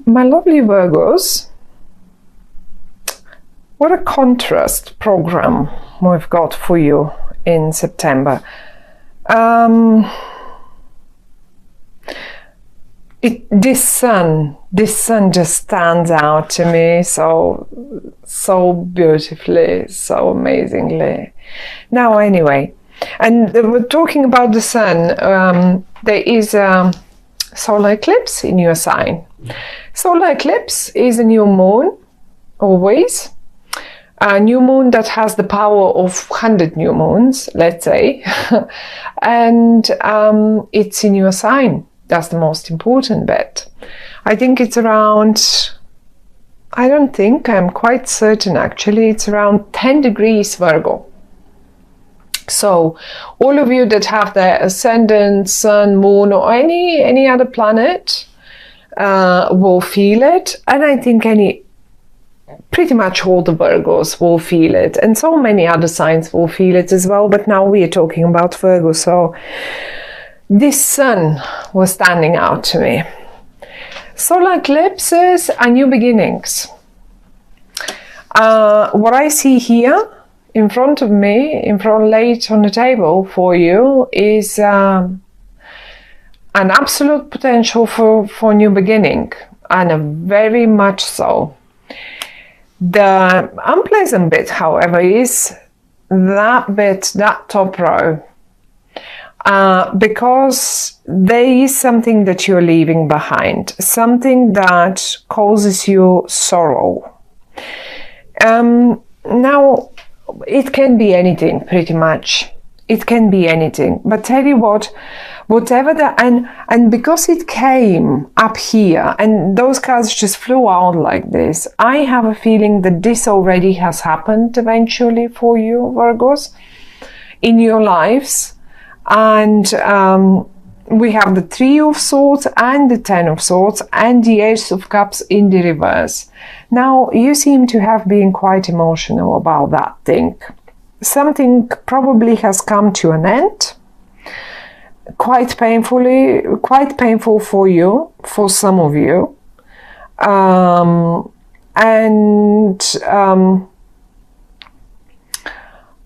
My lovely Virgos, what a contrast program we've got for you in September. This sun just stands out to me so beautifully, so amazingly. Now, anyway, and we're talking about the sun. There is a solar eclipse in your sign. Solar eclipse is a new moon, always. A new moon that has the power of 100 new moons, let's say. And it's in your sign. That's the most important bit. I think it's around, I'm quite certain actually, it's around 10 degrees Virgo. So all of you that have the ascendant, sun, moon, or any other planet will feel it. And I think pretty much all the Virgos will feel it. And so many other signs will feel it as well. But now we are talking about Virgo. So this sun was standing out to me. Solar eclipses are new beginnings. What I see here in front of me, laid on the table for you, is an absolute potential for new beginning, and a very much so. The unpleasant bit, however, is that top row. Because there is something that you're leaving behind, something that causes you sorrow. Now, it can be anything, pretty much. It can be anything. But tell you what, whatever that, and because it came up here, and those cards just flew out like this, I have a feeling that this already has happened eventually for you, Virgos, in your lives. And we have the Three of Swords and the Ten of Swords and the Ace of Cups in the reverse. Now, you seem to have been quite emotional about that thing. Something probably has come to an end, quite painful for you, for some of you.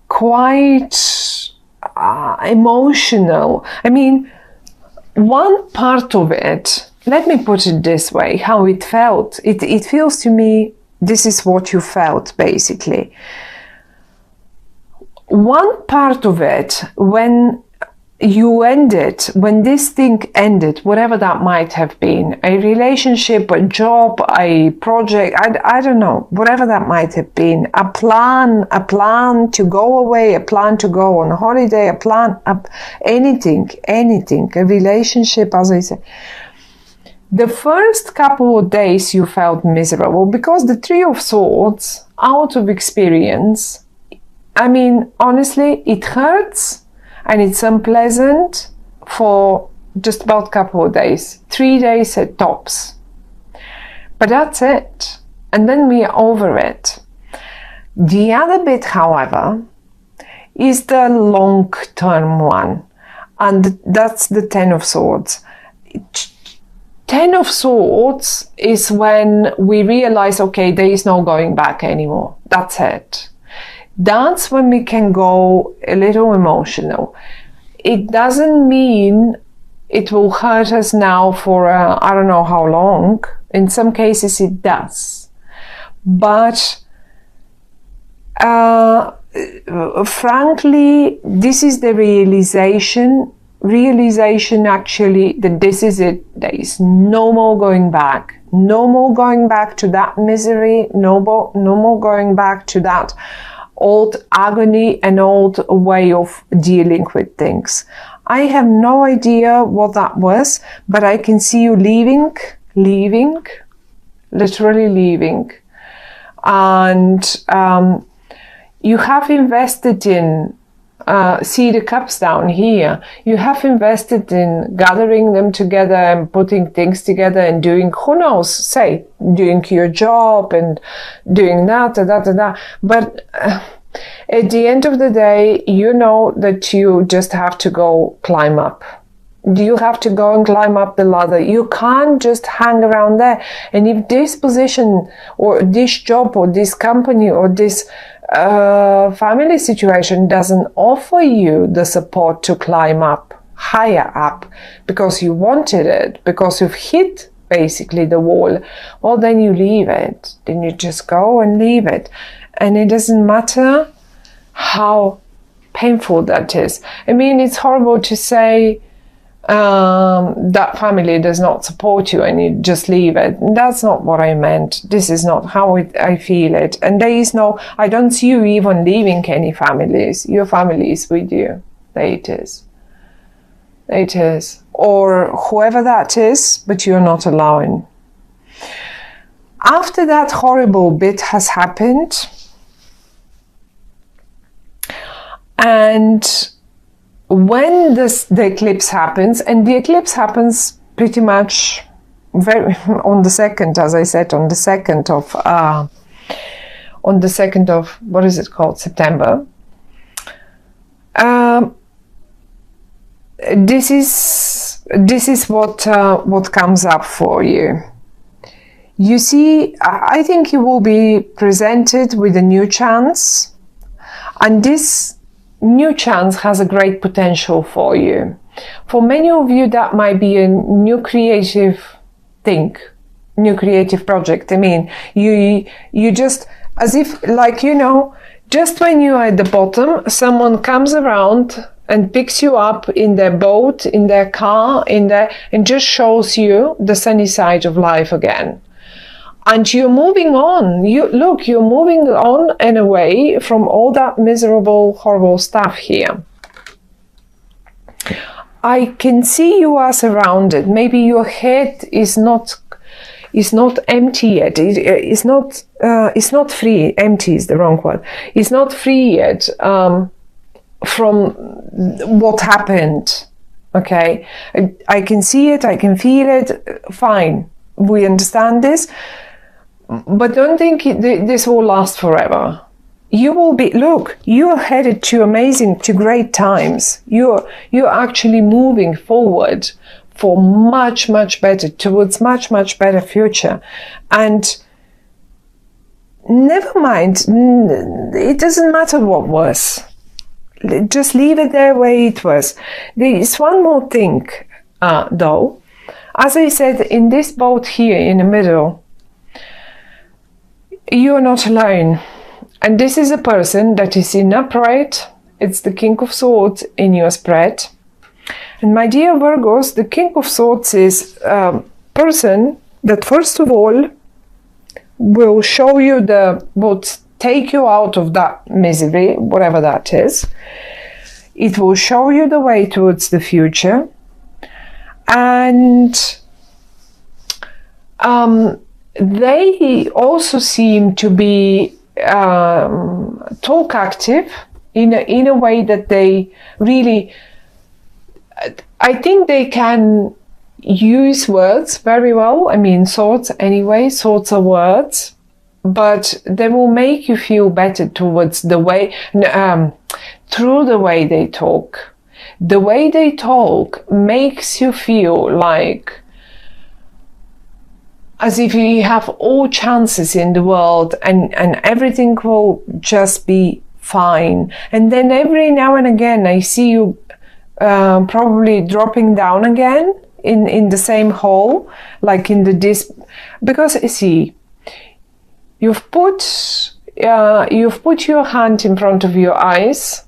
Quite emotional. I mean, one part of it, let me put it this way, how it felt. It feels to me, this is what you felt, basically. One part of it, when this thing ended, whatever that might have been, a relationship, a job, a project, I don't know, whatever that might have been, a plan to go away, a plan to go on a holiday, anything, a relationship, as I said. The first couple of days you felt miserable because the Three of Swords, out of experience, I mean, honestly, it hurts. And it's unpleasant for just about a couple of days, 3 days at tops. But that's it. And then we are over it. The other bit, however, is the long-term one. And that's the Ten of Swords. Ten of Swords is when we realize, okay, there is no going back anymore. That's it. That's when we can go a little emotional. It doesn't mean it will hurt us now for I don't know how long. In some cases it does. But frankly, this is the realization actually that this is it. There is no more going back. No more going back to that misery. No more going back to that old agony and old way of dealing with things. I have no idea what that was, but I can see you leaving, literally leaving. And you have invested in, see the cups down here, you have invested in gathering them together and putting things together and doing, who knows, say, doing your job and doing that. But at the end of the day, you know that you just have to go climb up. You have to go and climb up the ladder. You can't just hang around there. And if this position or this job or this company or this family situation doesn't offer you the support to climb up, higher up, because you wanted it, because you've hit basically the wall, well, then you leave it. Then you just go and leave it. And it doesn't matter how painful that is. I mean, it's horrible to say that family does not support you and you just leave it. That's not what I meant. This is not how I feel it. And there is no, I don't see you even leaving any families. Your family is with you. There it is. There it is. Or whoever that is, but you're not allowing. After that horrible bit has happened, and when the eclipse happens, and the eclipse happens pretty much on the 2nd, as I said, on the 2nd of what is it called, September. This is what comes up for you. You see, I think you will be presented with a new chance, and this new chance has a great potential for you. For many of you, that might be a new creative thing, new creative project. I mean, you just, as if, like, you know, just when you are at the bottom, someone comes around and picks you up in their boat, in their car, and just shows you the sunny side of life again. And you're moving on. You're moving on and away from all that miserable, horrible stuff here. I can see you are surrounded. Maybe your head is not empty yet. It's not free. Empty is the wrong word. It's not free yet from what happened. Okay, I can see it. I can feel it. Fine, we understand this. But don't think this will last forever. You will be, look, you are headed to great times. You're actually moving forward for much, much better, towards much, much better future. And never mind, it doesn't matter what was. Just leave it there where it was. There is one more thing, though. As I said, in this boat here in the middle, you're not alone. And this is a person that is in upright. It's the King of Swords in your spread. And my dear Virgos, the King of Swords is a person that first of all will show you will take you out of that misery, whatever that is. It will show you the way towards the future. And they also seem to be talk active in a way that they really, I think they can use words very well. I mean, thoughts anyway, thoughts are words, but they will make you feel better towards the way, through the way they talk. The way they talk makes you feel like as if you have all chances in the world and everything will just be fine. And then every now and again I see you probably dropping down again in the same hole, like in the because see, you've put your hand in front of your eyes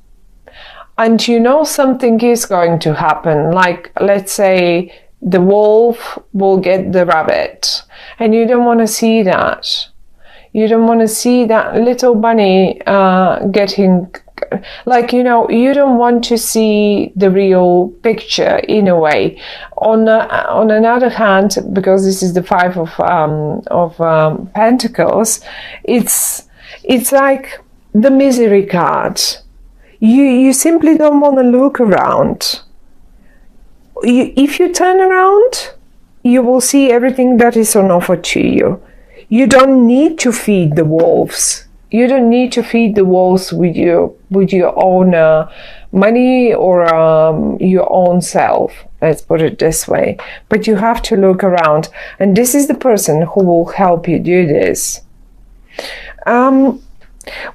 and you know something is going to happen, like let's say the wolf will get the rabbit, and you don't want to see that. You don't want to see that little bunny getting, like, you know, you don't want to see the real picture in a way. On another hand, because this is the Five of Pentacles, it's like the misery card. You simply don't want to look around. If you turn around, you will see everything that is on offer to you. You don't need to feed the wolves. You don't need to feed the walls with your own money or your own self. Let's put it this way. But you have to look around, and this is the person who will help you do this.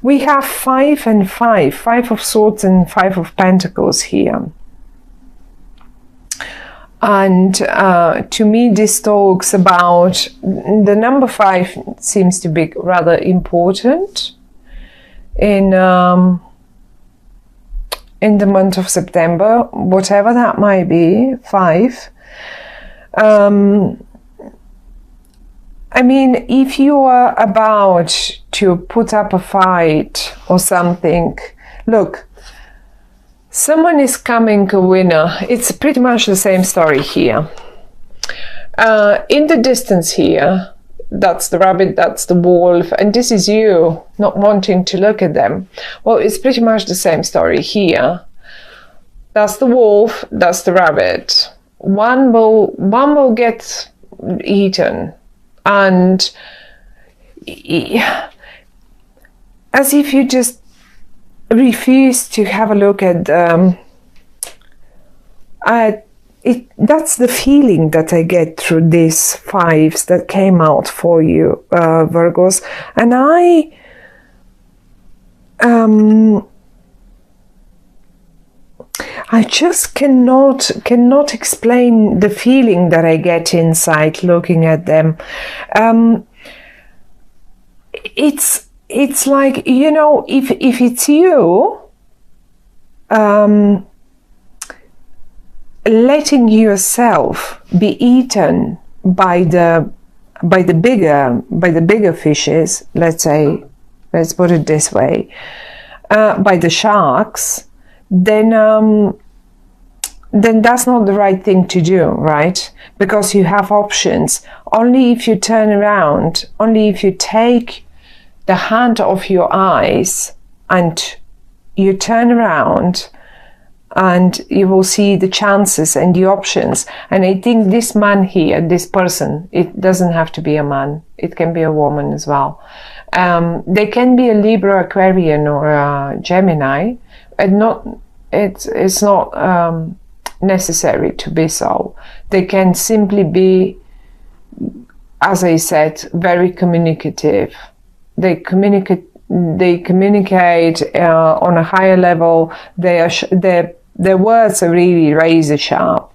We have 5 and 5, 5 of Swords and 5 of Pentacles here. And to me, this talks about the number 5 seems to be rather important in the month of September, whatever that might be. 5. I mean, if you are about to put up a fight or something, look, someone is coming a winner. It's pretty much the same story here. In the distance here, that's the rabbit, that's the wolf, and this is you not wanting to look at them. Well, it's pretty much the same story here. That's the wolf, that's the rabbit. One will get eaten, and as if you just refuse to have a look at it. That's the feeling that I get through these 5s that came out for you, Virgos, and I just cannot explain the feeling that I get inside looking at them. It's like, you know, if it's you, letting yourself be eaten by the bigger fishes, let's put it this way, by the sharks, then that's not the right thing to do, right? Because you have options. Only if you turn around, only if you take the hand off your eyes and you turn around, and you will see the chances and the options. And I think this man here, this person, it doesn't have to be a man. It can be a woman as well. They can be a Libra, Aquarian, or a Gemini. And it's not necessary to be so. They can simply be, as I said, very communicative. They communicate on a higher level. Their words are really razor sharp,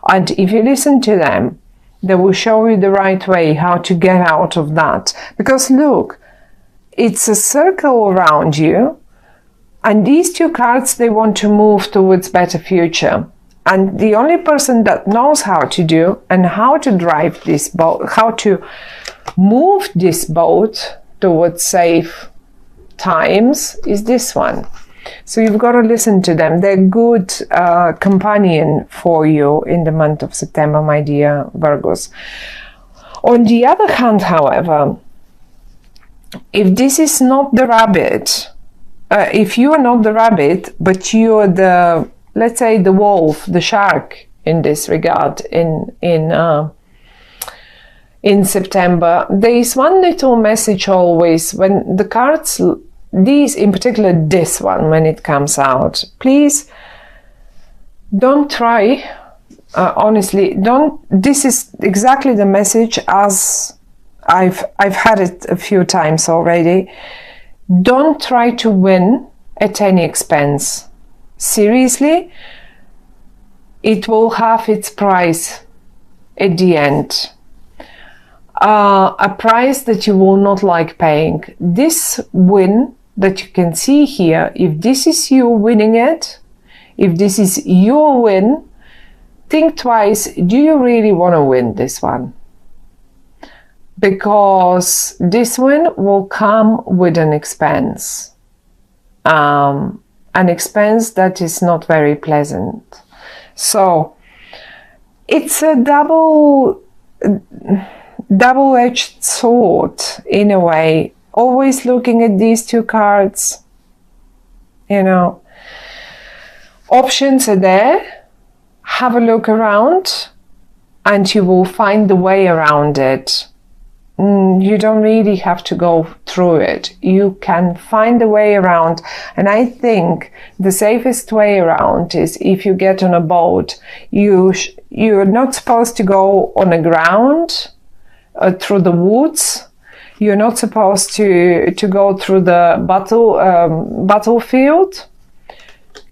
and if you listen to them, they will show you the right way how to get out of that. Because look, it's a circle around you, and these 2 cards, they want to move towards better future. And the only person that knows how to do and how to drive this boat, how to move this boat towards safe times, is this one. So you've got to listen to them. They're good companion for you in the month of September, my dear Virgos. On the other hand, however, if this is not the rabbit, if you are not the rabbit, but you are the, let's say, the wolf, the shark in this regard, in September, there is one little message always when the cards, these in particular, this one, when it comes out, please don't try, honestly, don't, this is exactly the message as I've had it a few times already. Don't try to win at any expense. Seriously, it will have its price at the end. A price that you will not like paying. This win that you can see here, if this is you winning it, if this is your win, think twice, do you really want to win this one? Because this win will come with an expense. An expense that is not very pleasant. So it's a double-edged sword in a way. Always looking at these 2 cards, you know, options are there. Have a look around and you will find the way around it. you don't really have to go through it. You can find a way around. And I think the safest way around is if you get on a boat, you're not supposed to go on the ground through the woods. You're not supposed to go through the battlefield.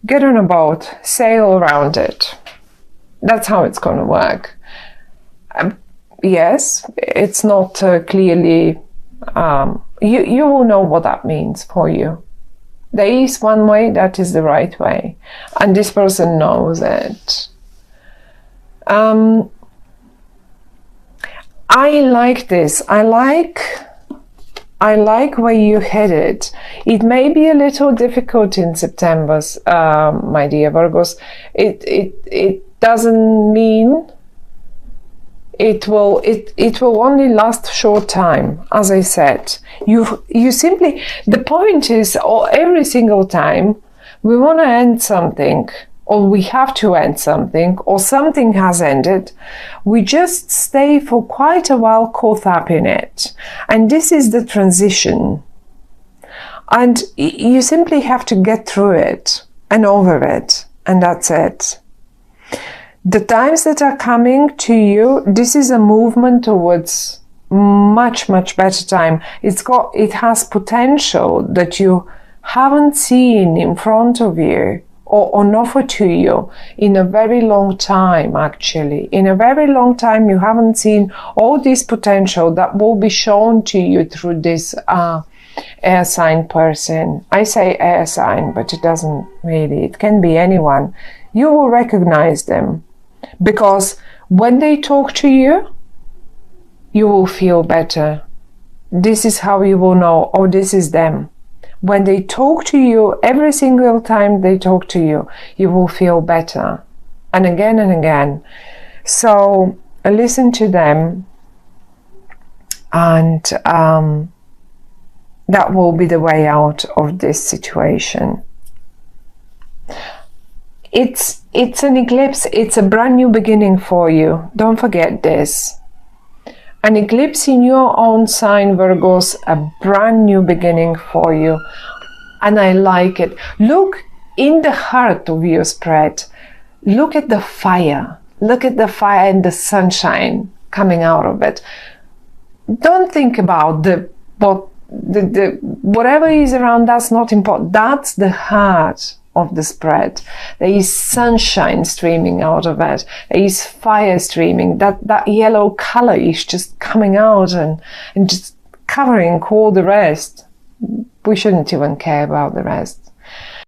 Get on a boat, sail around it. That's how it's going to work. Yes, it's not clearly, you will know what that means for you. There is one way that is the right way, and this person knows it. I like this. I like where you headed. It may be a little difficult in September, my dear Virgos. It doesn't mean it will only last a short time. As I said, you simply, the point is, every single time we want to end something, or we have to end something, or something has ended, we just stay for quite a while caught up in it. And this is the transition. And you simply have to get through it and over it, and that's it. The times that are coming to you, this is a movement towards much, much better time. It has potential that you haven't seen in front of you or on offer to you in a very long time, actually. In a very long time, you haven't seen all this potential that will be shown to you through this air sign person. I say air sign, but it doesn't really. It can be anyone. You will recognize them. Because when they talk to you, you will feel better. This is how you will know, oh, this is them. When they talk to you, every single time they talk to you, you will feel better. And again and again. So listen to them, and that will be the way out of this situation. It's an eclipse. It's a brand new beginning for you. Don't forget this. An eclipse in your own sign, Virgos, a brand new beginning for you. And I like it. Look in the heart of your spread. Look at the fire. Look at the fire and the sunshine coming out of it. Don't think about whatever is around. That's not important. That's the heart of the spread. There is sunshine streaming out of it. There is fire streaming. That yellow color is just coming out and just covering all the rest. We shouldn't even care about the rest.